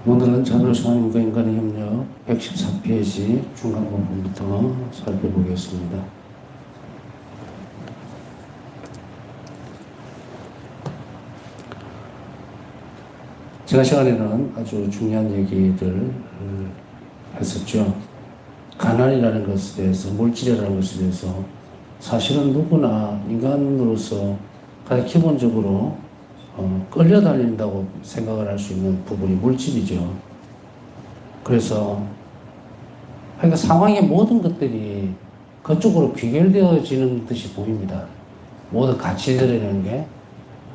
오늘은 자녀수 하나님과 인간의 협력 114페이지 중간 부분부터 살펴보겠습니다. 지난 시간에는 아주 중요한 얘기들을 했었죠. 가난이라는 것에 대해서, 물질이라는 것에 대해서 사실은 누구나 인간으로서 가장 기본적으로 끌려다닌다고 생각을 할 수 있는 부분이 물질이죠. 그래서 그러니까 상황의 모든 것들이 그쪽으로 귀결되어지는 듯이 보입니다. 모든 가치들이라는 게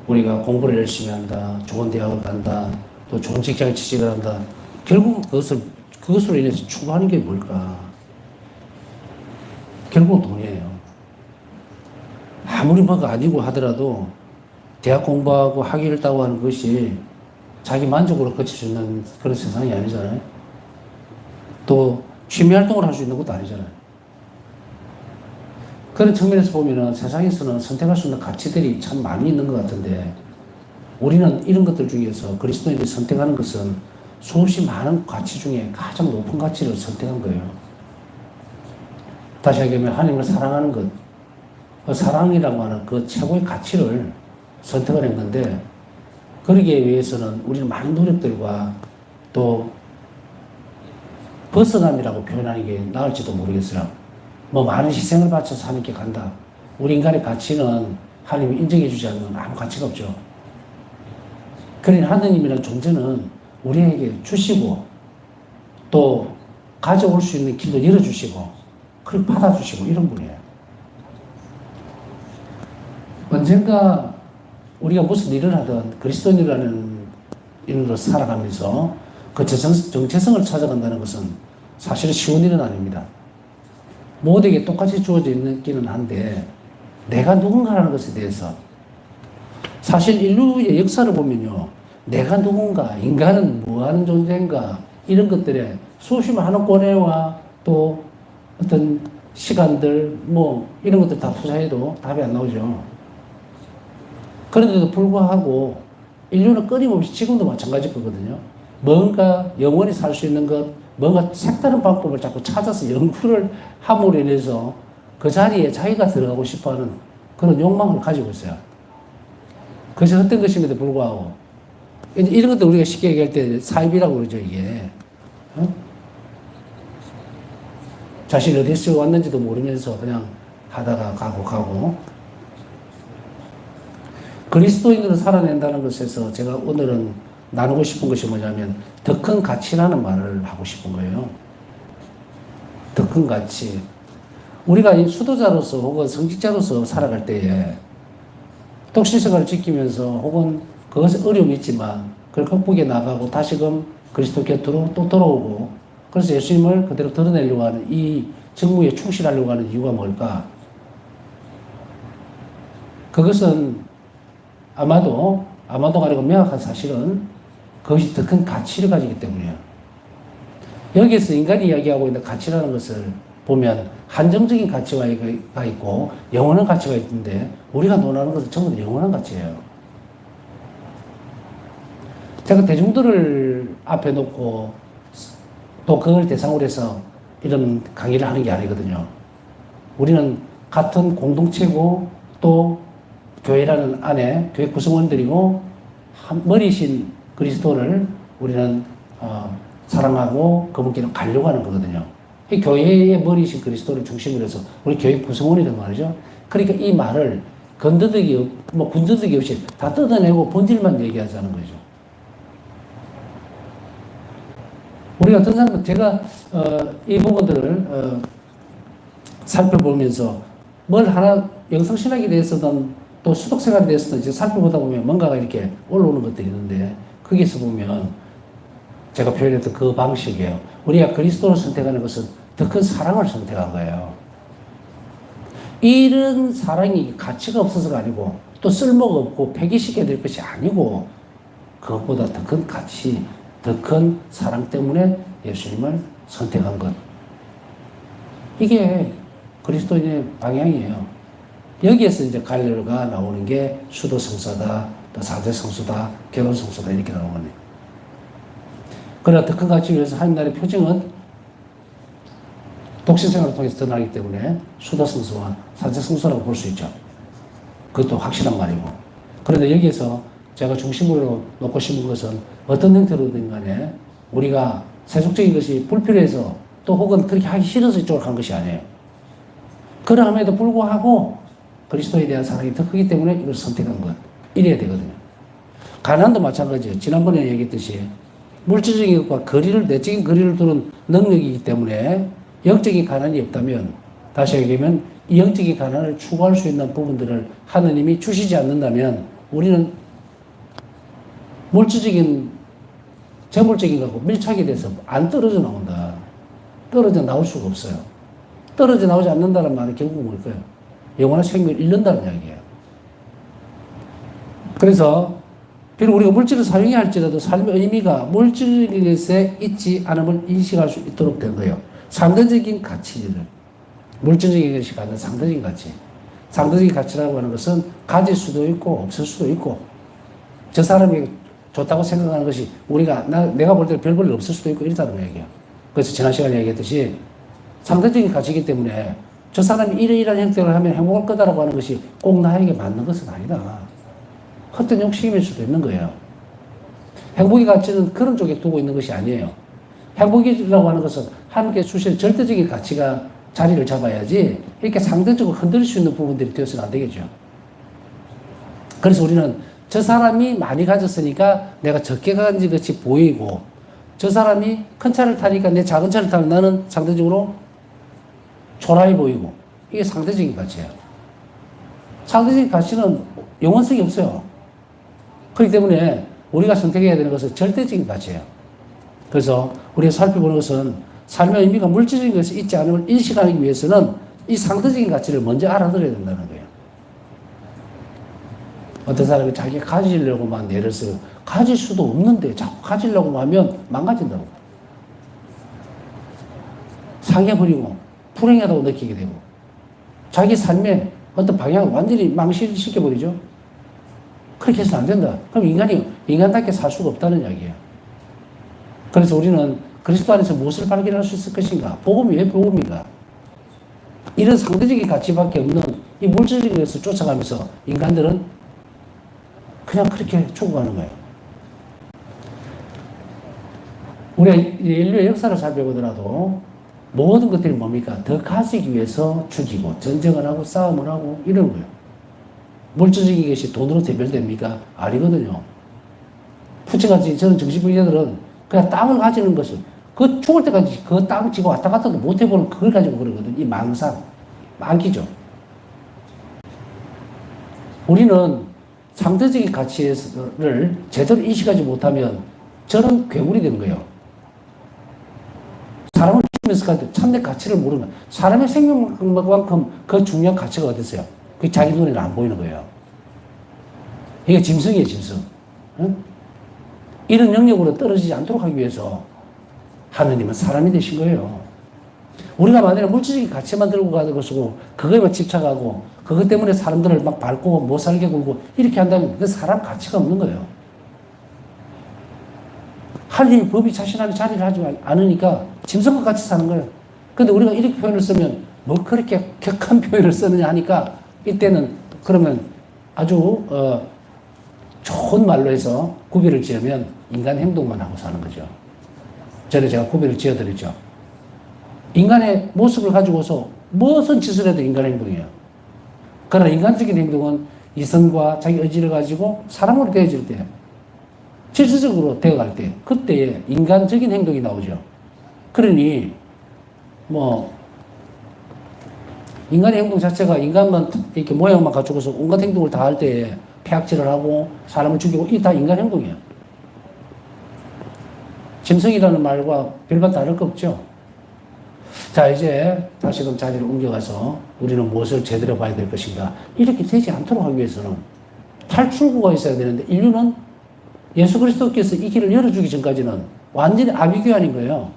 우리가 공부를 열심히 한다, 좋은 대학을 간다, 또 좋은 직장에 취직을 한다. 결국 그것으로 인해서 추구하는 게 뭘까? 결국은 돈이에요. 아무리 뭐가 아니고 하더라도 대학 공부하고 학위를 따고 하는 것이 자기 만족으로 그쳐주는 그런 세상이 아니잖아요. 또 취미 활동을 할 수 있는 것도 아니잖아요. 그런 측면에서 보면은 세상에서는 선택할 수 있는 가치들이 참 많이 있는 것 같은데 우리는 이런 것들 중에서 그리스도인들이 선택하는 것은 수없이 많은 가치 중에 가장 높은 가치를 선택한 거예요. 다시 얘기하면 하나님을 사랑하는 것, 그 사랑이라고 하는 그 최고의 가치를 선택을 한 건데 그러기에 위해서는 우리는 많은 노력들과 또 벗어남이라고 표현하는 게 나을지도 모르겠어요. 뭐 많은 희생을 바쳐서 하나님께 간다. 우리 인간의 가치는 하나님이 인정해 주지 않으면 아무 가치가 없죠. 그러니 하느님이라는 존재는 우리에게 주시고 또 가져올 수 있는 길도 열어주시고 그걸 받아주시고 이런 분이에요. 언젠가 우리가 무슨 일을 하든 그리스도인이라는 인으로 살아가면서 그 정체성을 찾아간다는 것은 사실은 쉬운 일은 아닙니다. 모두에게 똑같이 주어져 있기는 한데 내가 누군가라는 것에 대해서 사실 인류의 역사를 보면요. 내가 누군가, 인간은 뭐하는 존재인가 이런 것들에 수없이 많은 고뇌와 또 어떤 시간들 뭐 이런 것들 다 투자해도 답이 안 나오죠. 그런데도 불구하고 인류는 끊임없이 지금도 마찬가지일 거거든요. 뭔가 영원히 살 수 있는 것, 뭔가 색다른 방법을 자꾸 찾아서 연구를 함으로 인해서 그 자리에 자기가 들어가고 싶어하는 그런 욕망을 가지고 있어요. 그것이 헛된 것임에도 불구하고 이런 것들 우리가 쉽게 얘기할 때 사입이라고 그러죠. 이게 자신이 어디서 왔는지도 모르면서 그냥 하다가 가고 그리스도인으로 살아낸다는 것에서 제가 오늘은 나누고 싶은 것이 뭐냐면 더 큰 가치라는 말을 하고 싶은 거예요. 더 큰 가치. 우리가 수도자로서 혹은 성직자로서 살아갈 때에 독실생활을 지키면서 혹은 그것에 어려움이 있지만 그걸 극복해 나가고 다시금 그리스도 곁으로 또 돌아오고 그래서 예수님을 그대로 드러내려고 하는 이 직무에 충실하려고 하는 이유가 뭘까? 그것은 아마도 아니고 명확한 사실은 그것이 더 큰 가치를 가지기 때문이에요. 여기에서 인간이 이야기하고 있는 가치라는 것을 보면 한정적인 가치가 있고 영원한 가치가 있는데 우리가 논하는 것은 전부 다 영원한 가치예요. 제가 대중들을 앞에 놓고 또 그걸 대상으로 해서 이런 강의를 하는 게 아니거든요. 우리는 같은 공동체고 또 교회라는 안에 교회 구성원들이고 한 머리신 그리스도를 우리는 사랑하고 그분께는 가려고 하는 거거든요. 이 교회의 머리신 그리스도를 중심으로 해서 우리 교회 구성원이란 말이죠. 그러니까 이 말을 군더더기 없이 다 뜯어내고 본질만 얘기하자는 거죠. 우리가 어떤 사람은 제가 이 부분들을 살펴보면서 뭘 하나 영성신학에 대해서든 또 수독생활에 대해서도 이제 살펴보다 보면 뭔가가 이렇게 올라오는 것들이 있는데 거기서 보면 제가 표현했던 그 방식이에요. 우리가 그리스도를 선택하는 것은 더 큰 사랑을 선택한 거예요. 이런 사랑이 가치가 없어서가 아니고 또 쓸모가 없고 폐기시켜야 될 것이 아니고 그것보다 더 큰 가치, 더 큰 사랑 때문에 예수님을 선택한 것. 이게 그리스도인의 방향이에요. 여기에서 이제 갈려가 나오는 게 수도 성사다, 또 사대 성수다, 결혼 성수다 이렇게 나오거든요. 그러나 더 큰 가치를 위해서 하나님 나라의 표징은 독신생활을 통해서 드러나기 때문에 수도승수와 사제승수라고 볼 수 있죠. 그것도 확실한 말이고. 그런데 여기에서 제가 중심으로 놓고 싶은 것은 어떤 형태로든 간에 우리가 세속적인 것이 불필요해서 또 혹은 그렇게 하기 싫어서 이쪽으로 간 것이 아니에요. 그러함에도 불구하고 그리스도에 대한 사랑이 더 크기 때문에 이걸 선택한 것. 이래야 되거든요. 가난도 마찬가지예요. 지난번에 얘기했듯이 물질적인 것과 내적인 거리를 두는 능력이기 때문에 영적인 가난이 없다면, 다시 얘기하면 이 영적인 가난을 추구할 수 있는 부분들을 하느님이 주시지 않는다면 우리는 물질적인, 재물적인 것하고 밀착이 돼서 안 떨어져 나온다. 떨어져 나올 수가 없어요. 떨어져 나오지 않는다는 말은 결국 뭘까요? 영원한 생명을 잃는다는 이야기예요. 그래서 비록 우리가 물질을 사용해야 할지라도 삶의 의미가 물질에 있지 않음을 인식할 수 있도록 된 거예요. 상대적인 가치를, 물질적인 것이 갖는 상대적인 가치. 상대적인 가치라고 하는 것은 가질 수도 있고 없을 수도 있고, 저 사람이 좋다고 생각하는 것이 내가 볼 때는 별 볼일 없을 수도 있고 이렇다는 얘기예요. 그래서 지난 시간에 얘기했듯이 상대적인 가치이기 때문에 저 사람이 이러이러한 형태를 하면 행복할 거다라고 하는 것이 꼭 나에게 맞는 것은 아니다. 헛된 욕심일 수도 있는 거예요. 행복의 가치는 그런 쪽에 두고 있는 것이 아니에요. 행복이라고 하는 것은 하나님께 주신 절대적인 가치가 자리를 잡아야지 이렇게 상대적으로 흔들릴 수 있는 부분들이 되어서는 안 되겠죠. 그래서 우리는 저 사람이 많이 가졌으니까 내가 적게 가진 것이 보이고, 저 사람이 큰 차를 타니까 내 작은 차를 타면 나는 상대적으로 초라해 보이고, 이게 상대적인 가치예요. 상대적인 가치는 영원성이 없어요. 그렇기 때문에 우리가 선택해야 되는 것은 절대적인 가치예요. 그래서 우리가 살펴보는 것은 삶의 의미가 물질적인 것이 있지 않음을 인식하기 위해서는 이 상대적인 가치를 먼저 알아들어야 된다는 거예요. 어떤 사람이 자기가 가지려고만 예를 들어서 가질 수도 없는데 자꾸 가지려고 하면 망가진다고. 상해버리고 불행하다고 느끼게 되고 자기 삶의 어떤 방향을 완전히 망신시켜버리죠. 그렇게 해서는 안 된다. 그럼 인간이 인간답게 살 수가 없다는 이야기예요. 그래서 우리는 그리스도 안에서 무엇을 발견할 수 있을 것인가? 복음이 왜 복음인가? 이런 상대적인 가치밖에 없는 이 물질적인 것을 쫓아가면서 인간들은 그냥 그렇게 죽어가는 거예요. 우리가 인류의 역사를 살펴보더라도 모든 것들이 뭡니까? 더 가지기 위해서 죽이고 전쟁을 하고 싸움을 하고 이런 거예요. 물질적인 것이 돈으로 대별됩니까? 아니거든요. 푸치같이 저는 정신분리자들은 그냥 땅을 가지는 것을 그 죽을 때까지 그 땅 지고 왔다 갔다도 못 해보는 그걸 가지고 그러거든. 이 망상, 망기죠. 우리는 상대적인 가치를 제대로 인식하지 못하면 저런 괴물이 되는 거예요. 사람을 죽이면서 참된 가치를 모르는, 사람의 생명만큼 그 중요한 가치가 어디 있어요? 그게 자기 눈에는 안 보이는 거예요. 이게 짐승이에요, 짐승. 응? 이런 영역으로 떨어지지 않도록 하기 위해서 하느님은 사람이 되신 거예요. 우리가 만약에 물질적인 가치만 들고 가는 것이고 그거에만 집착하고 그것 때문에 사람들을 막 밟고 못 살게 굴고 이렇게 한다면 그 사람 가치가 없는 거예요. 하느님이 법이 자신 안에 자리를 하지 않으니까 짐승과 같이 사는 거예요. 근데 우리가 이렇게 표현을 쓰면 뭐 그렇게 격한 표현을 쓰느냐 하니까 이때는 그러면 아주 좋은 말로 해서 구별을 지으면 인간 행동만 하고 사는 거죠. 전에 제가 구별을 지어드렸죠. 인간의 모습을 가지고서 무슨 짓을 해도 인간 행동이에요. 그러나 인간적인 행동은 이성과 자기 의지를 가지고 사람으로 되어질 때, 질서적으로 되어갈 때, 그때에 인간적인 행동이 나오죠. 그러니 인간의 행동 자체가 인간만 이렇게 모양만 갖추고서 온갖 행동을 다 할 때에 폐악질을 하고 사람을 죽이고 이게 다 인간 행동이에요. 짐승이라는 말과 별반 다를 거 없죠. 자, 이제 다시금 자리를 옮겨가서 우리는 무엇을 제대로 봐야 될 것인가. 이렇게 되지 않도록 하기 위해서는 탈출구가 있어야 되는데 인류는 예수 그리스도께서 이 길을 열어주기 전까지는 완전히 아비규환인 거예요.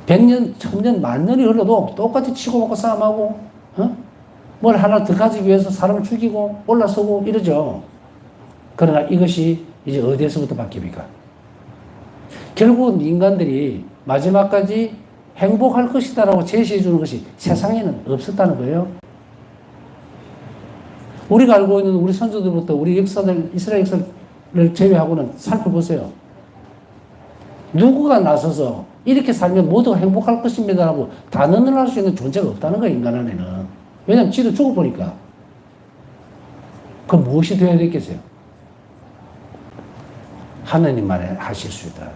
100년, 1000년, 10,000년이 흘러도 똑같이 치고 먹고 싸움하고 뭘 하나 더 가지기 위해서 사람을 죽이고 올라서고 이러죠. 그러나 이것이 이제 어디에서부터 바뀝니까? 결국은 인간들이 마지막까지 행복할 것이다라고 제시해 주는 것이 세상에는 없었다는 거예요. 우리가 알고 있는 우리 선조들부터 우리 역사들, 이스라엘 역사를 제외하고는 살펴보세요. 누구가 나서서 이렇게 살면 모두가 행복할 것입니다라고 단언을 할 수 있는 존재가 없다는 거예요, 인간 안에는. 왜냐하면 지도 죽어보니까. 그럼 무엇이 되어야 되겠어요? 하느님만이 하실 수 있다.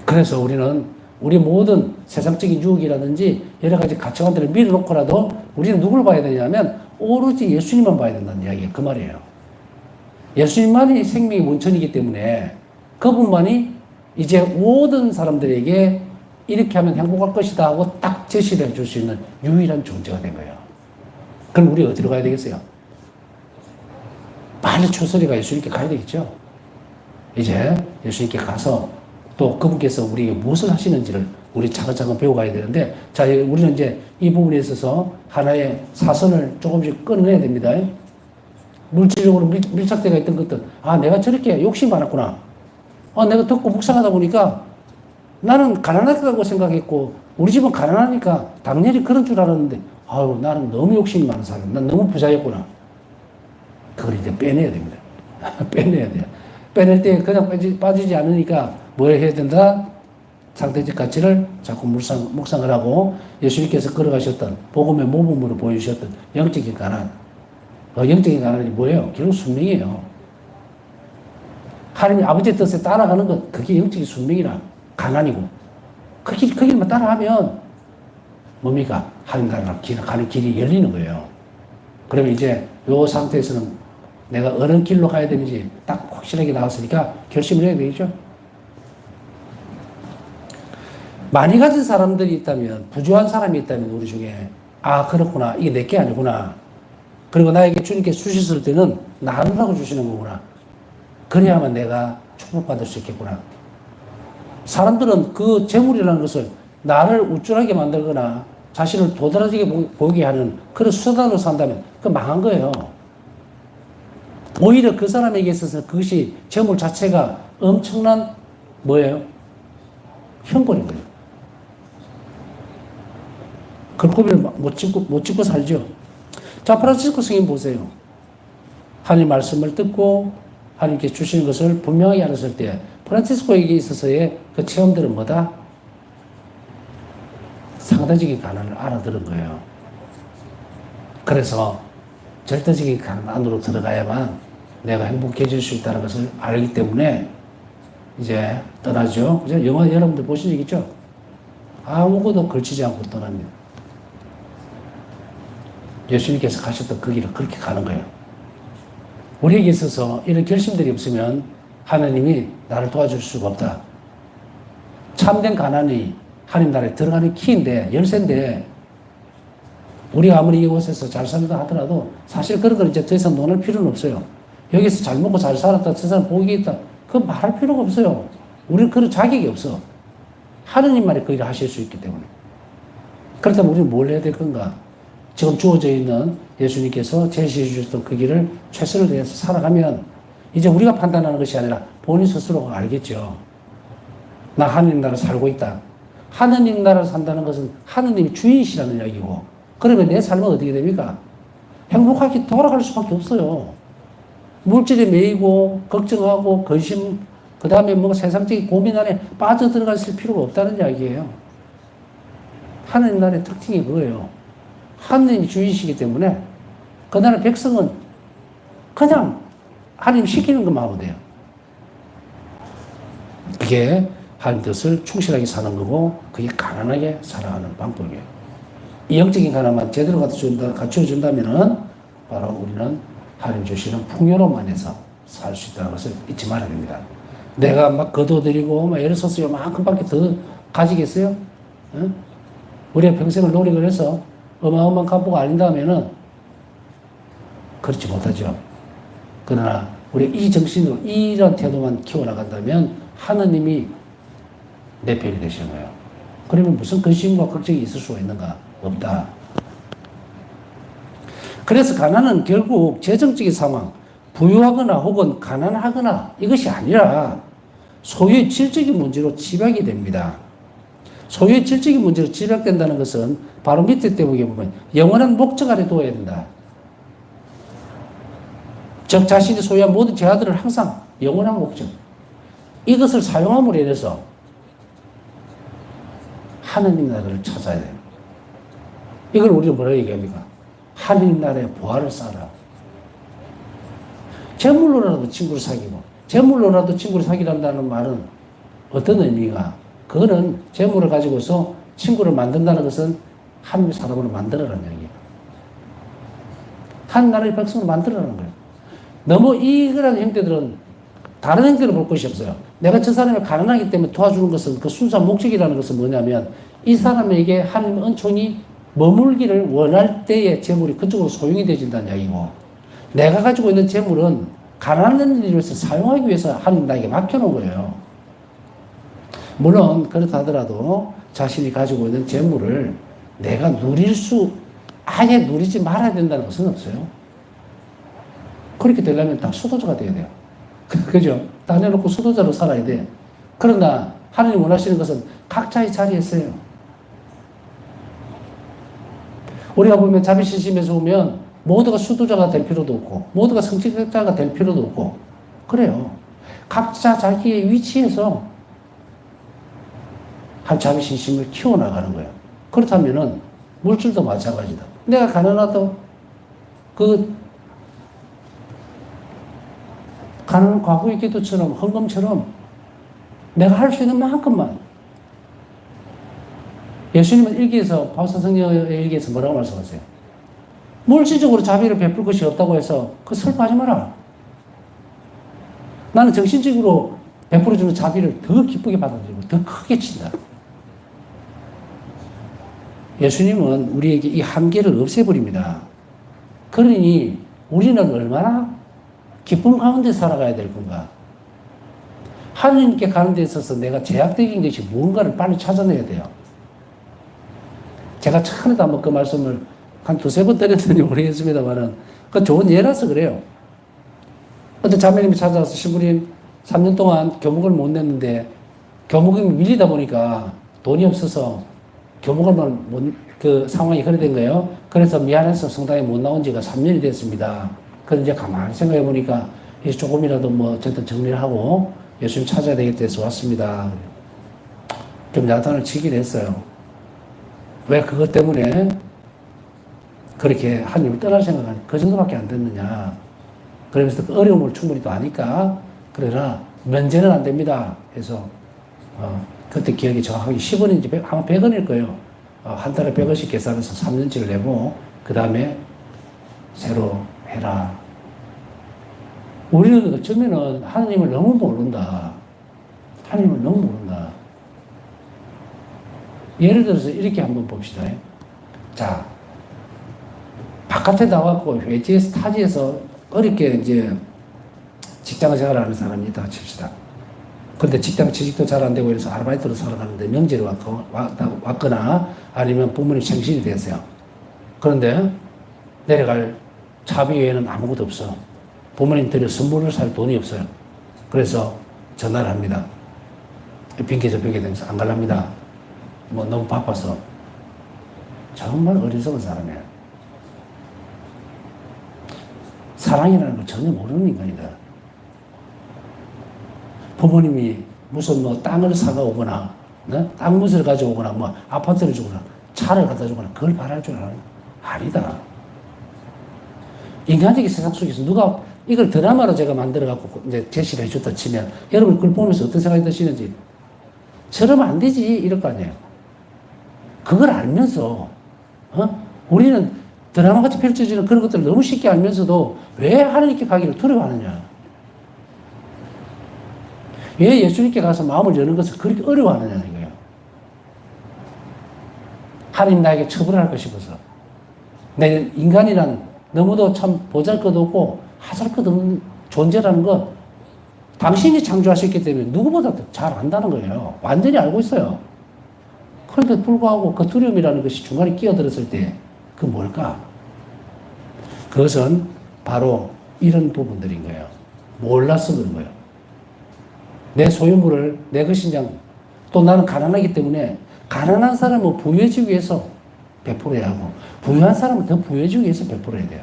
그래서 우리는 우리 모든 세상적인 유혹이라든지 여러 가지 가치관들을 밀어놓고라도 우리는 누굴 봐야 되냐면 오로지 예수님만 봐야 된다는 이야기예요. 그 말이에요. 예수님만이 생명의 원천이기 때문에 그분만이 이제 모든 사람들에게 이렇게 하면 행복할 것이다 하고 딱 제시를 해줄 수 있는 유일한 존재가 된 거예요. 그럼 우리 어디로 가야 되겠어요? 빨리 출소리가 예수님께 가야 되겠죠. 이제 예수님께 가서 또 그분께서 우리에게 무엇을 하시는지를 우리 차근차근 배워가야 되는데, 자, 우리는 이제 이 부분에 있어서 하나의 사선을 조금씩 끊어내야 됩니다. 물질적으로 밀착되어 있던 것들, 아, 내가 저렇게 욕심 많았구나. 내가 듣고 묵상하다 보니까 나는 가난하다고 생각했고, 우리 집은 가난하니까 당연히 그런 줄 알았는데, 아유, 나는 너무 욕심이 많은 사람, 난 너무 부자였구나. 그걸 이제 빼내야 됩니다. 빼내야 돼요. 빼낼 때 그냥 빠지지 않으니까 뭐 해야 된다? 상대적 가치를 자꾸 묵상을 하고 예수님께서 걸어가셨던 복음의 모범으로 보여주셨던 영적인 가난. 영적인 가난이 뭐예요? 결국 순명이에요. 하나님 아버지의 뜻에 따라가는 것, 그게 영적인 순명이라 가난이고, 그 길만 따라가면 뭡니까? 하나님 나라로 가는 길이 열리는 거예요. 그러면 이제 요 상태에서는 내가 어느 길로 가야 되는지 딱 확실하게 나왔으니까 결심을 해야 되겠죠. 많이 가진 사람들이 있다면, 부유한 사람이 있다면 우리 중에, 아, 그렇구나, 이게 내게 아니구나, 그리고 나에게 주님께서 주셨을 때는 나누라고 주시는 거구나, 그래야만 내가 축복받을 수 있겠구나. 사람들은 그 재물이라는 것을 나를 우쭐하게 만들거나 자신을 도드라지게 보이게 하는 그런 수단으로 산다면 그건 망한 거예요. 오히려 그 사람에게 있어서 그것이 재물 자체가 엄청난 뭐예요? 형벌인 거예요. 그 고비를 못 찍고 살죠. 자, 프란치스코 스님 보세요. 하나님 말씀을 듣고 하나님께 주시는 것을 분명하게 알았을 때 프란치스코에게 있어서의 그 체험들은 뭐다? 상대적인 가난을 알아들은 거예요. 그래서 절대적인 가난 안으로 들어가야만 내가 행복해질 수 있다는 것을 알기 때문에 이제 떠나죠. 그죠? 영화 여러분들 보신 적 있죠? 아무것도 걸치지 않고 떠납니다. 예수님께서 가셨던 그 길을 그렇게 가는 거예요. 우리에게 있어서 이런 결심들이 없으면 하나님이 나를 도와줄 수가 없다. 참된 가난이 하나님 나라에 들어가는 키인데, 열쇠인데, 우리가 아무리 이곳에서 잘 산다 하더라도 사실 그런 걸 이제 더 이상 논할 필요는 없어요. 여기서 잘 먹고 잘 살았다, 세상 복이 있다, 그거 말할 필요가 없어요. 우리는 그런 자격이 없어. 하느님만이 그 일을 하실 수 있기 때문에. 그렇다면 우리는 뭘 해야 될 건가? 지금 주어져 있는 예수님께서 제시해 주셨던 그 길을 최선을 다해서 살아가면 이제 우리가 판단하는 것이 아니라 본인 스스로가 알겠죠. 나 하느님 나라 살고 있다. 하느님 나라를 산다는 것은 하느님이 주인이시라는 이야기고, 그러면 내 삶은 어떻게 됩니까? 행복하게 돌아갈 수밖에 없어요. 물질에 매이고 걱정하고 근심, 그 다음에 뭐 세상적인 고민 안에 빠져들어갈 필요가 없다는 이야기예요. 하느님 나라의 특징이 그거예요. 하느님이 주인이시기 때문에 그 나라 백성은 그냥 하나님 시키는 것만 하면 돼요. 그게 하나님 뜻을 충실하게 사는 거고, 그게 가난하게 살아가는 방법이에요. 이 영적인 가난만 제대로 갖춰준다면은 바로 우리는 하나님 주시는 풍요로움 안에서 살 수 있다는 것을 잊지 말아야 됩니다. 내가 막 거둬들이고 막 애를 써서 요만큼밖에 더 가지겠어요? 응? 우리의 평생을 노력을 해서 어마어마한 갑부가 아닌다면은 그렇지 못하죠. 그러나 우리 이 정신으로 이런 태도만 키워나간다면 하느님이 내 편이 되시는 거예요. 그러면 무슨 근심과 걱정이 있을 수가 있는가? 없다. 그래서 가난은 결국 재정적인 상황, 부유하거나 혹은 가난하거나 이것이 아니라 소유의 질적인 문제로 집약이 됩니다. 소유의 질적인 문제로 집약된다는 것은 바로 밑에 대목에 보면 영원한 목적 아래 두어야 된다. 즉 자신이 소유한 모든 재화들을 항상 영원한 목적, 이것을 사용함으로 인해서 하느님 나라를 찾아야 돼요. 이걸 우리가 뭐라고 얘기합니까? 하느님 나라의 보화를 쌓아라. 재물로라도 친구를 사귀고, 재물로라도 친구를 사귀란다는 말은 어떤 의미가? 그거는 재물을 가지고서 친구를 만든다는 것은 하나님의 사람으로 만들어라는 얘기예요. 하나님 나라의 백성으로 만들어라는 거예요. 너무 이거라는 형태들은 다른 형태로 볼 것이 없어요. 내가 저 사람을 가난하기 때문에 도와주는 것은 그 순수한 목적이라는 것은 뭐냐면 이 사람에게 하나님의 은총이 머물기를 원할 때의 재물이 그쪽으로 소용이 되진다는 이야기고, 내가 가지고 있는 재물은 가난한 일을 위해서 사용하기 위해서 하나님 나에게 맡겨놓은 거예요. 물론 그렇다 하더라도 자신이 가지고 있는 재물을 내가 아예 누리지 말아야 된다는 것은 없어요. 그렇게 되려면 다 수도자가 돼야 돼요. 그죠? 다 내놓고 수도자로 살아야 돼. 그러나 하나님 원하시는 것은 각자의 자리에 있어요. 우리가 보면 자비신심에서 보면 모두가 수도자가 될 필요도 없고 모두가 성직자가 될 필요도 없고 그래요. 각자 자기의 위치에서 한 자비신심을 키워나가는 거예요. 그렇다면은 물질도 마찬가지다. 내가 가난하도 가난한 과거의 기도처럼 헌금처럼 내가 할 수 있는 만큼만. 예수님은 일기에서 바울사성령의 일기에서 뭐라고 말씀하세요? 물질적으로 자비를 베풀 것이 없다고 해서 그 슬퍼하지 마라. 나는 정신적으로 베풀어주는 자비를 더 기쁘게 받아들이고 더 크게 친다. 예수님은 우리에게 이 한계를 없애버립니다. 그러니 우리는 얼마나 기쁨 가운데 살아가야 될 건가? 하나님께 가는 데 있어서 내가 제약적인 것이 무언가를 빨리 찾아내야 돼요. 제가 처음에도 한번 그 말씀을 한 두세 번 드렸는지 모르겠습니다만은 그 좋은 예라서 그래요. 어떤 자매님이 찾아와서 신부님 3년 동안 교목을 못 냈는데 교목이 밀리다 보니까 돈이 없어서 교목을 그 상황이 그래 된 거예요. 그래서 미안해서 성당에 못 나온 지가 3년이 됐습니다. 그런데 이제 가만히 생각해 보니까 이제 조금이라도 뭐 어쨌든 정리를 하고 예수님 찾아야 되겠다 해서 왔습니다. 좀 야단을 치긴 했어요. 왜 그것 때문에 그렇게 하나님을 떠날 생각하니 그 정도밖에 안 됐느냐. 그러면서 그 어려움을 충분히 또 아니까 그러나 면제는 안 됩니다. 해서 그때 기억이 정확하게 10원인지 아마 100원일 거예요. 한 달에 100원씩 계산해서 3년치를 내고 그 다음에 새로 해라. 우리는 어쩌면은 하나님을 너무 모른다. 하나님을 너무 모른다. 예를 들어서 이렇게 한번 봅시다. 자, 바깥에 나와서 외지에서 타지에서 어렵게 이제 직장 생활을 하는 사람이 있다 칩시다. 그런데 직장 취직도 잘 안 되고 이래서 아르바이트로 살아가는데 명절에 왔거나 아니면 부모님 생신이 됐어요. 그런데 내려갈 차비 외에는 아무것도 없어. 부모님들이 선물을 살 돈이 없어요. 그래서 전화를 합니다. 빈께 접히게 되면서 안 갈랍니다. 뭐 너무 바빠서. 정말 어리석은 사람이에요. 사랑이라는 걸 전혀 모르는 인간이다. 부모님이 무슨 뭐 땅을 사가 오거나, 네? 땅무지를 가져오거나, 뭐 아파트를 주거나, 차를 갖다 주거나, 그걸 바랄 줄 알아요? 아니다. 인간적인 세상 속에서 누가 이걸 드라마로 제가 만들어갖고 이제 제시를 해줬다 치면 여러분 그걸 보면서 어떤 생각이 드시는지 저러면 안 되지 이럴 거 아니에요. 그걸 알면서 우리는 드라마같이 펼쳐지는 그런 것들을 너무 쉽게 알면서도 왜 하나님께 가기를 두려워하느냐. 왜 예수님께 가서 마음을 여는 것을 그렇게 어려워하느냐는 거예요. 하나님 나에게 처벌할까 싶어서. 내 인간이란 너무도 참 보잘것없고 하잘것없는 존재라는 것 당신이 창조하셨기 때문에 누구보다 잘 안다는 거예요. 완전히 알고 있어요. 그런데 불구하고 그 두려움이라는 것이 중간에 끼어들었을 때 그 뭘까? 그것은 바로 이런 부분들인 거예요. 몰라서 그런 거예요. 내 소유물을 내 것이냐, 또 나는 가난하기 때문에 가난한 사람은 부유해지기 위해서 베풀어야 하고 부유한 사람은 더 부유해지기 위해서 베풀어야 돼요.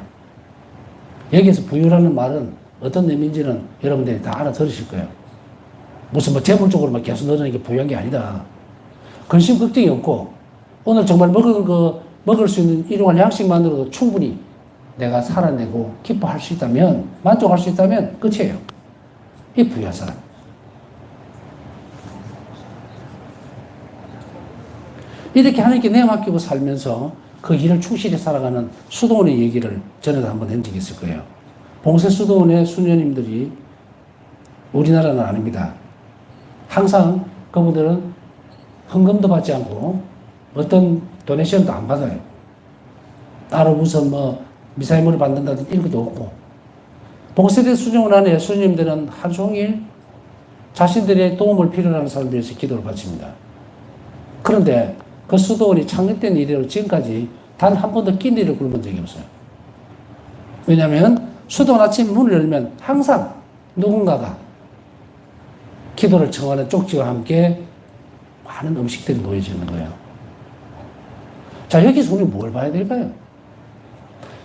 여기에서 부유라는 말은 어떤 의미인지는 여러분들이 다 알아들으실 거예요. 무슨 뭐 재물적으로만 계속 늘어나는 게 부유한 게 아니다. 근심 걱정이 없고 오늘 정말 먹을 수 있는 일용할 양식만으로도 충분히 내가 살아내고 기뻐할 수 있다면, 만족할 수 있다면 끝이에요. 이 부유한 사람. 이렇게 하나님께 내맡기고 살면서 그 일을 충실히 살아가는 수도원의 얘기를 전에도 한번 한 적이 있을 거예요. 봉쇄 수도원의 수녀님들이 우리나라는 아닙니다. 항상 그분들은 헌금도 받지 않고 어떤 도네이션도 안 받아요. 따로 무슨 미사임을 받는다든지 이런 것도 없고. 봉쇄된 수녀원 안에 수녀님들은 하루 종일 자신들의 도움을 필요로 하는 사람들 위해서 기도를 바칩니다. 그런데 그 수도원이 창립된 이래로 지금까지 단 한 번도 낀 일을 굶은 적이 없어요. 왜냐하면 수도원 아침 문을 열면 항상 누군가가 기도를 청하는 쪽지와 함께 많은 음식들이 놓여지는 거예요. 자, 여기서 우리 뭘 봐야 될까요?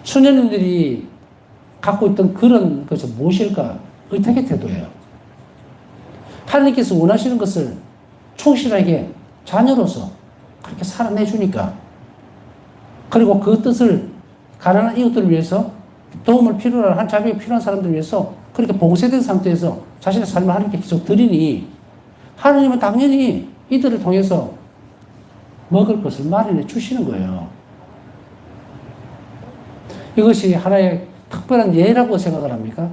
수녀님들이 갖고 있던 그런 것은 무엇일까? 의탁의 태도예요. 하나님께서 원하시는 것을 충실하게 자녀로서 그렇게 살아내주니까, 그리고 그 뜻을 가난한 이웃들을 위해서, 도움을 필요로 한 자비가 필요한 사람들을 위해서 그렇게 봉쇄된 상태에서 자신의 삶을 하나님께 계속 드리니 하나님은 당연히 이들을 통해서 먹을 것을 마련해 주시는 거예요. 이것이 하나의 특별한 예라고 생각을 합니까?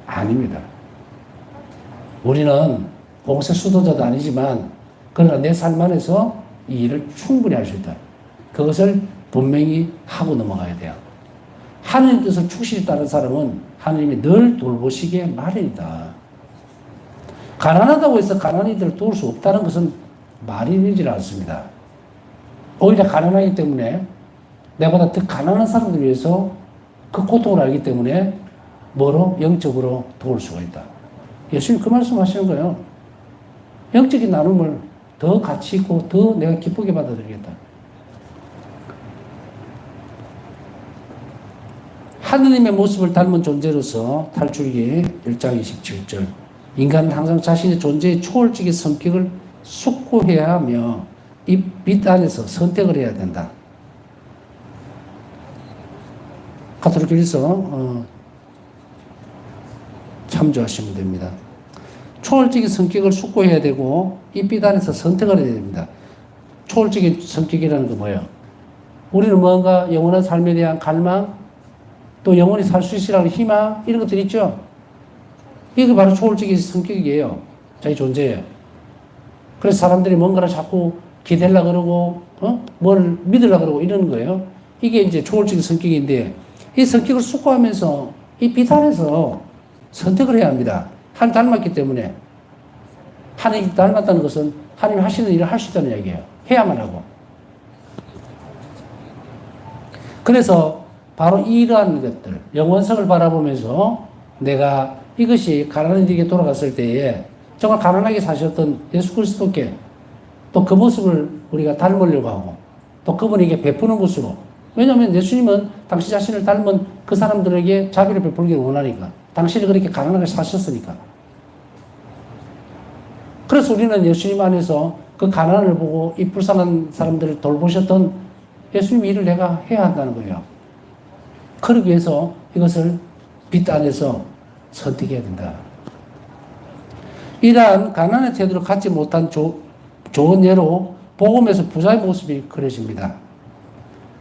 아닙니다. 우리는 봉쇄 수도자도 아니지만 그러나 내 삶 안에서 이 일을 충분히 할 수 있다. 그것을 분명히 하고 넘어가야 돼요. 하나님 뜻을 충실히 따른 사람은 하나님이 늘 돌보시기에 마련이다. 가난하다고 해서 가난이들을 도울 수 없다는 것은 말이 되지 않습니다. 오히려 가난하기 때문에 내보다 더 가난한 사람들 위해서 그 고통을 알기 때문에 뭐로? 영적으로 도울 수가 있다. 예수님 그 말씀 하시는 거예요. 영적인 나눔을 더 가치 있고 더 내가 기쁘게 받아들이겠다. 하느님의 모습을 닮은 존재로서 탈출기 1장 27절. 인간은 항상 자신의 존재의 초월적인 성격을 숙고해야 하며 이 빛 안에서 선택을 해야 된다. 가톨릭교에서 참조하시면 됩니다. 초월적인 성격을 숙고해야 되고 이 빛 안에서 선택을 해야 됩니다. 초월적인 성격이라는 건 뭐예요? 우리는 뭔가 영원한 삶에 대한 갈망, 또 영원히 살 수 있으라는 희망, 이런 것들이 있죠. 이게 바로 초월적인 성격이에요. 자기 존재예요. 그래서 사람들이 뭔가를 자꾸 기대려고 그러고, 뭘 믿으려고 그러고 이러는 거예요. 이게 이제 초월적인 성격인데, 이 성격을 숙고하면서 이 빛 안에서 선택을 해야 합니다. 하나님 닮았기 때문에. 하나님 닮았다는 것은 하나님이 하시는 일을 할 수 있다는 얘기예요. 해야만 하고. 그래서 바로 이러한 것들, 영원성을 바라보면서 내가 이것이 가난한 이에게 돌아갔을 때에 정말 가난하게 사셨던 예수 그리스도께 또 그 모습을 우리가 닮으려고 하고 또 그분에게 베푸는 것으로, 왜냐하면 예수님은 당신 자신을 닮은 그 사람들에게 자비를 베풀기를 원하니까, 당신이 그렇게 가난하게 사셨으니까. 그래서 우리는 예수님 안에서 그 가난을 보고 이 불쌍한 사람들을 돌보셨던 예수님 일을 내가 해야 한다는 거예요. 그러기 위해서 이것을 빛 안에서 선택해야 된다. 이러한 가난의 태도를 갖지 못한 좋은 예로 복음에서 부자의 모습이 그려집니다.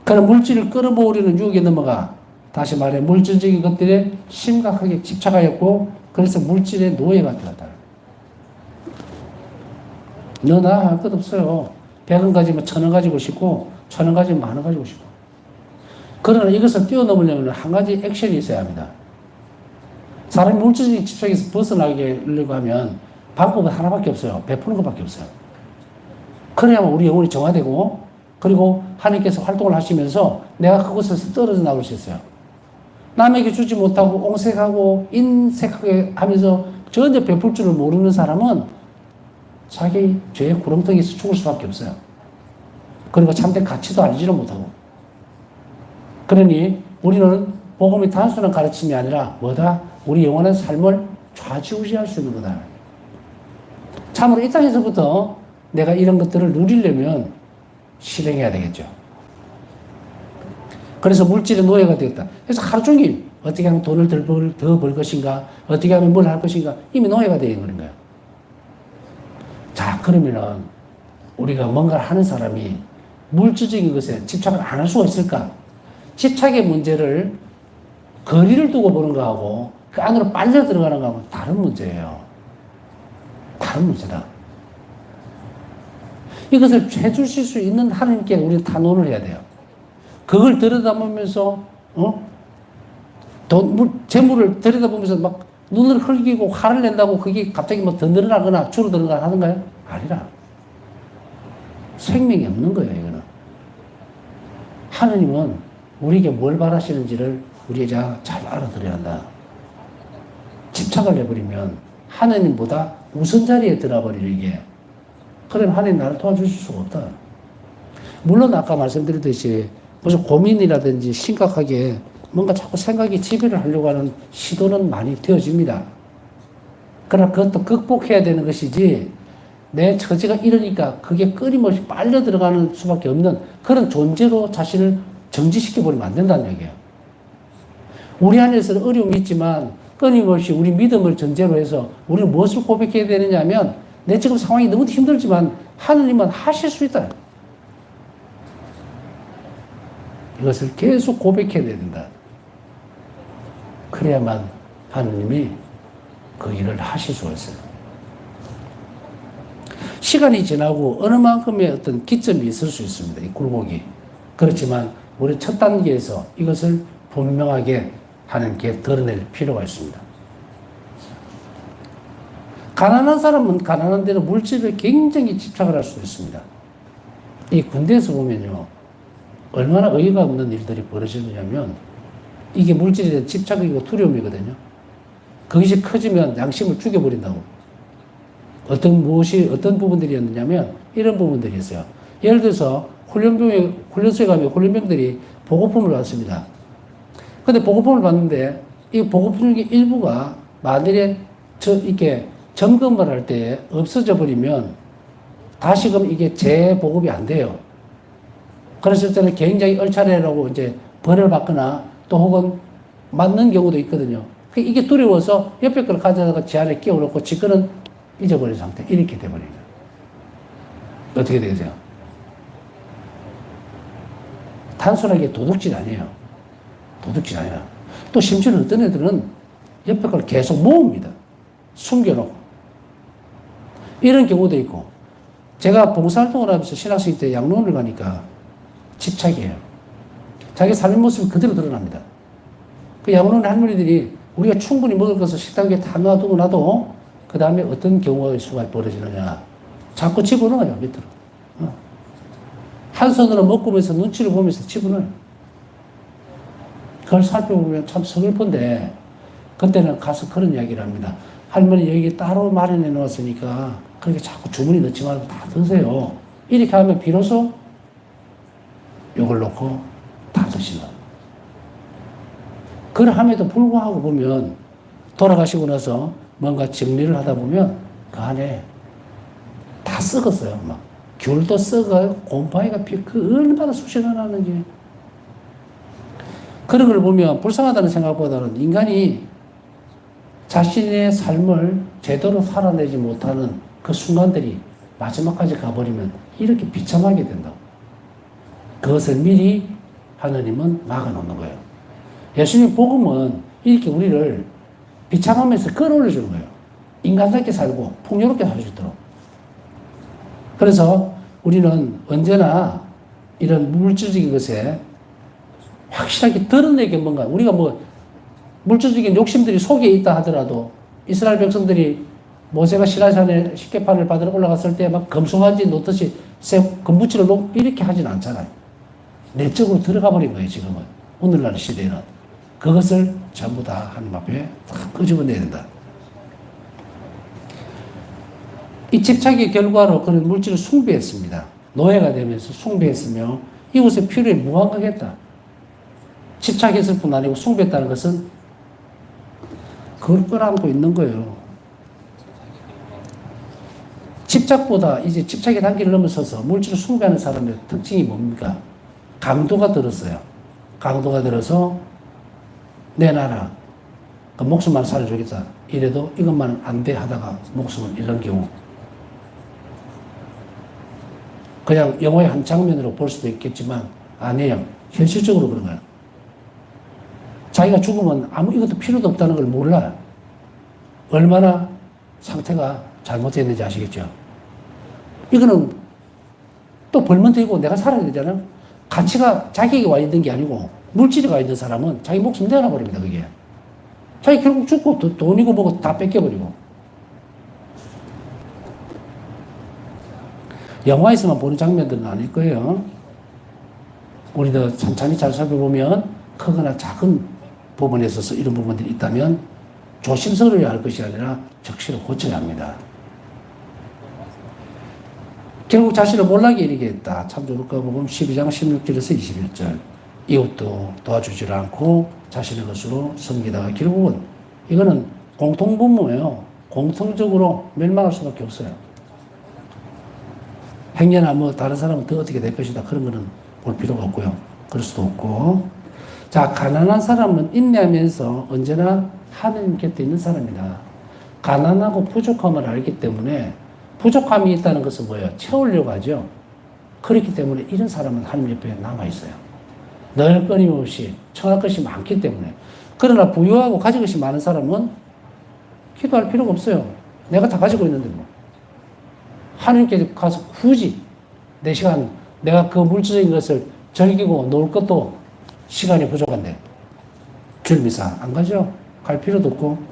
그런 물질을 끌어모으려는 유혹에 넘어가 다시 말해 물질적인 것들에 심각하게 집착하였고 그래서 물질의 노예가 되었다. 너나 할 것 없어요. 100원 가지면 1000원 가지고 싶고 1000원 가지면 10,000원 가지고 싶고. 그러나 이것을 뛰어넘으려면 한 가지 액션이 있어야 합니다. 사람이 물질적인 집착에서 벗어나려고 하면 방법은 하나밖에 없어요. 베푸는 것밖에 없어요. 그래야만 우리 영혼이 정화되고 그리고 하나님께서 활동을 하시면서 내가 그곳에서 떨어져 나올 수 있어요. 남에게 주지 못하고 옹색하고 인색하게 하면서 전혀 베풀 줄을 모르는 사람은 자기 죄의 구렁텅이에서 죽을 수밖에 없어요. 그리고 참된 가치도 알지를 못하고. 그러니 우리는 복음이 단순한 가르침이 아니라 뭐다? 우리 영원한 삶을 좌지우지할 수 있는 거다. 참으로 이 땅에서부터 내가 이런 것들을 누리려면 실행해야 되겠죠. 그래서 물질의 노예가 되었다. 그래서 하루 종일 어떻게 하면 돈을 더 벌 것인가, 어떻게 하면 뭘 할 것인가, 이미 노예가 되어 있는 거예요. 자, 그러면은 우리가 뭔가를 하는 사람이 물질적인 것에 집착을 안 할 수가 있을까? 집착의 문제를 거리를 두고 보는 거하고 그 안으로 빨려 들어가는 거하고 다른 문제예요. 다른 문제다. 이것을 해주실 수 있는 하나님께 우리는 탄원을 해야 돼요. 그걸 들여다보면서, 재물을 들여다보면서 막 눈을 흘기고 화를 낸다고 그게 갑자기 뭐 더 늘어나거나 줄어들거나 하는가요? 아니라. 생명이 없는 거예요, 이거는. 하나님은 우리에게 뭘 바라시는지를 우리가 잘 알아들어야 한다. 집착을 해버리면 하나님보다 우선 자리에 들어버리게. 그러면 하나님 나를 도와주실 수가 없다. 물론 아까 말씀드렸듯이 무슨 고민이라든지 심각하게 뭔가 자꾸 생각이 지배를 하려고 하는 시도는 많이 되어집니다. 그러나 그것도 극복해야 되는 것이지 내 처지가 이러니까 그게 끊임없이 빨려 들어가는 수밖에 없는 그런 존재로 자신을 정지시켜버리면 안 된다는 얘기예요. 우리 안에서는 어려움이 있지만 끊임없이 우리 믿음을 전제로 해서 우리는 무엇을 고백해야 되느냐 하면 내 지금 상황이 너무 힘들지만 하느님은 하실 수 있다. 이것을 계속 고백해야 된다. 그래야만 하느님이 그 일을 하실 수가 있어요. 시간이 지나고 어느 만큼의 어떤 기점이 있을 수 있습니다. 이 굴곡이. 그렇지만 우리 첫 단계에서 이것을 분명하게 하나님께 드러낼 필요가 있습니다. 가난한 사람은 가난한 대로 물질에 굉장히 집착을 할 수 있습니다. 이 군대에서 보면요. 얼마나 어이가 없는 일들이 벌어지느냐면 이게 물질에 대한 집착이고 두려움이거든요. 그것이 커지면 양심을 죽여버린다고. 어떤 부분들이었느냐면 이런 부분들이 있어요. 예를 들어서 훈련소에 가면 훈련병들이 보고품을 받습니다. 근데 보고품을 받는데 이 보고품 중에 일부가 만일에 이렇게 점검을 할 때 없어져 버리면 다시금 이게 재보급이 안 돼요. 그랬을 때는 굉장히 얼차례라고 이제 벌을 받거나 또 혹은 맞는 경우도 있거든요. 이게 두려워서 옆에 걸 가져다가 지 안에 끼워놓고 지 거는 잊어버린 상태. 이렇게 돼버립니다. 어떻게 되세요? 단순하게 도둑질 아니에요. 도둑질 아니라. 또 심지어는 어떤 애들은 옆에 걸 계속 모읍니다. 숨겨놓고. 이런 경우도 있고. 제가 봉사활동을 하면서 신학생 때 양로원을 가니까 집착이에요. 자기 삶의 모습이 그대로 드러납니다. 그 양로원 할머니들이 우리가 충분히 먹을 것을 식탁에 다 놔두고 나도 그 다음에 어떤 경우의 수가 벌어지느냐. 자꾸 집어넣어요, 밑으로. 한 손으로 먹으면서 눈치를 보면서 집어넣어요. 그걸 살펴보면 참 서글픈데 그때는 가서 그런 이야기를 합니다. 할머니 여기 따로 마련해 놓았으니까 그렇게 자꾸 주머니 넣지 말고 다 드세요. 이렇게 하면 비로소 요걸 놓고 다 드시는. 그럼에도 불구하고 보면 돌아가시고 나서 뭔가 정리를 하다 보면 그 안에 다 썩었어요. 막 귤도 썩어요. 곰팡이가 그 얼마나 수시가 나는지. 그런 걸 보면 불쌍하다는 생각보다는 인간이 자신의 삶을 제대로 살아내지 못하는 그 순간들이 마지막까지 가버리면 이렇게 비참하게 된다고. 그것을 미리 하나님은 막아놓는 거예요. 예수님 복음은 이렇게 우리를 비참하면서 끌어올려주는 거예요. 인간답게 살고 풍요롭게 살 수 있도록. 그래서 우리는 언제나 이런 물질적인 것에 확실하게 드러내게 뭔가 우리가 뭐 물질적인 욕심들이 속에 있다 하더라도 이스라엘 백성들이 모세가 시내산에 십계판을 받으러 올라갔을 때 막 금송아지 놓듯이 금붙이를 놓고 이렇게 하진 않잖아요. 내적으로 들어가 버린 거예요, 지금은. 오늘날 시대에는. 그것을 전부 다 하나님 앞에 다 끄집어내야 된다. 이 집착의 결과로 그런 물질을 숭배했습니다. 노예가 되면서 숭배했으며 이곳에 필요에 무감각했다. 집착했을 뿐 아니고 숭배했다는 것은 그걸 끌어안고 있는 거예요. 집착보다 이제 집착의 단계를 넘어서서 물질을 숭배하는 사람의 특징이 뭡니까? 강도가 들었어요. 강도가 들어서 내놔라. 그 목숨만 살려주겠다. 이래도 이것만은 안 돼 하다가 목숨을 잃는 경우. 그냥 영화의 한 장면으로 볼 수도 있겠지만 아니에요. 현실적으로 그런 거예요. 자기가 죽으면 아무 이것도 필요도 없다는 걸 몰라요. 얼마나 상태가 잘못됐는지 아시겠죠? 이거는 또 벌면 되고 내가 살아야 되잖아요. 가치가 자기에게 와 있는 게 아니고 물질이 와 있는 사람은 자기 목숨 내놔버립니다. 그게. 자기 결국 죽고 돈이고 뭐고 다 뺏겨버리고. 영화에서만 보는 장면들은 아닐 거예요. 우리도 천천히 잘 살펴보면 크거나 작은 부분에 있어서 이런 부분들이 있다면 조심스러워야 할 것이 아니라 적시로 고쳐야 합니다. 결국 자신을 몰락에 이르게 했다. 참조 루카복음 12장 16절에서 21절. 이웃도 도와주질 않고 자신의 것으로 섬기다가 결국은 이거는 공통분모예요. 공통적으로 멸망할 수밖에 없어요. 행여나 뭐 다른 사람은 더 어떻게 될 것이다. 그런 거는 볼 필요가 없고요. 그럴 수도 없고. 자, 가난한 사람은 인내하면서 언제나 하느님 곁에 있는 사람이다. 가난하고 부족함을 알기 때문에 부족함이 있다는 것은 뭐예요? 채우려고 하죠. 그렇기 때문에 이런 사람은 하나님 옆에 남아있어요. 늘 끊임없이 청할 것이 많기 때문에. 그러나 부유하고 가질 것이 많은 사람은 기도할 필요가 없어요. 내가 다 가지고 있는데 뭐. 하나님께 가서 굳이 내 시간, 내가 그 물질적인 것을 즐기고 놀 것도 시간이 부족한데 줄 미사 안 가죠. 갈 필요도 없고.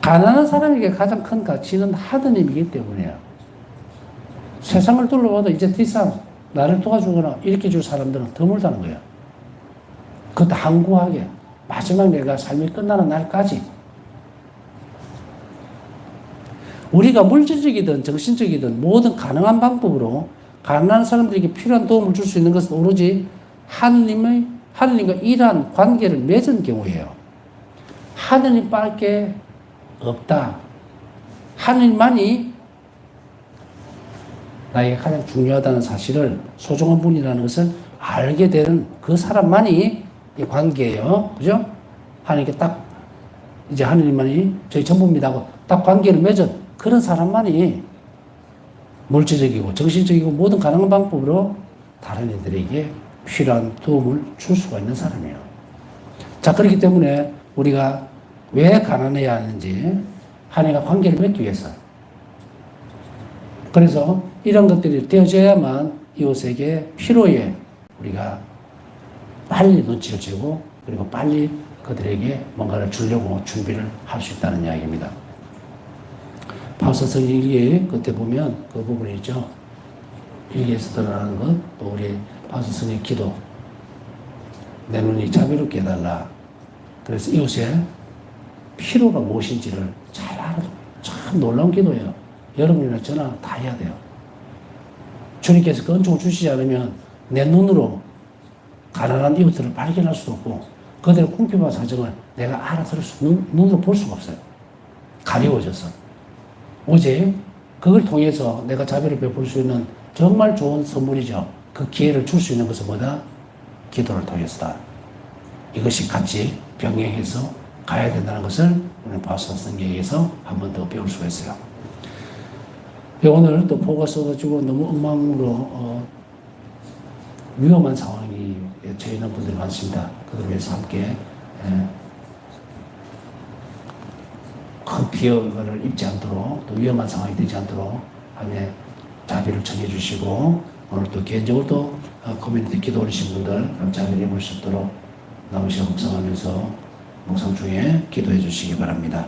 가난한 사람에게 가장 큰 가치는 하느님이기 때문이에요. 세상을 둘러봐도 이제 더 이상 나를 도와주거나 이렇게 줄 사람들은 드물다는 거예요. 그것도 한구하게 마지막 내가 삶이 끝나는 날까지 우리가 물질적이든 정신적이든 모든 가능한 방법으로 가난한 사람들에게 필요한 도움을 줄 수 있는 것은 오로지 하느님과 이러한 관계를 맺은 경우예요. 하느님밖에 없다. 하느님만이 나에게 가장 중요하다는 사실을, 소중한 분이라는 것을 알게 되는 그 사람만이 이 관계예요. 그죠? 하나님께 딱 이제 하느님만이 저희 전부입니다 하고 딱 관계를 맺은 그런 사람만이 물질적이고 정신적이고 모든 가능한 방법으로 다른 이들에게 필요한 도움을 줄 수가 있는 사람이에요. 자, 그렇기 때문에 우리가 왜 가난해야 하는지 하나님과 관계를 맺기 위해서. 그래서 이런 것들이 되어져야만 이웃에게 필요에 우리가 빨리 눈치를 채고 그리고 빨리 그들에게 뭔가를 주려고 준비를 할 수 있다는 이야기입니다. 파우스서 일기 그때 보면 그 부분이 있죠. 일기에서 드러나는 것, 또 우리 파우스서의 기도. 내 눈이 자비롭게 해달라. 그래서 이웃의 필요가 무엇인지를 잘 알아도 참 놀라운 기도예요. 여러분이나 저나 다 해야 돼요. 주님께서 그 은총을 주시지 않으면 내 눈으로 가난한 이웃들을 발견할 수도 없고 그들의 궁핍한 사정을 내가 알아들을 눈으로 볼 수가 없어요. 가려워져서. 오직 그걸 통해서 내가 자비를 베풀 수 있는 정말 좋은 선물이죠. 그 기회를 줄 수 있는 것은 뭐다? 기도를 통해서다. 이것이 같이 병행해서 가야 된다는 것을 오늘 파우스서 성경에서 한 번 더 배울 수가 있어요. 오늘 또 폭우가 쏟아지고 너무 엉망으로 위험한 상황이 처해 있는 분들이 많습니다. 그들 위해서 함께 큰 피해를 입지 않도록 또 위험한 상황이 되지 않도록 함께 자비를 청해 주시고 오늘 또 개인적으로 또 커뮤니티 기도 올리신 분들 자비를 입을 수 있도록 남은 시간 묵상하면서 묵상 중에 기도해 주시기 바랍니다.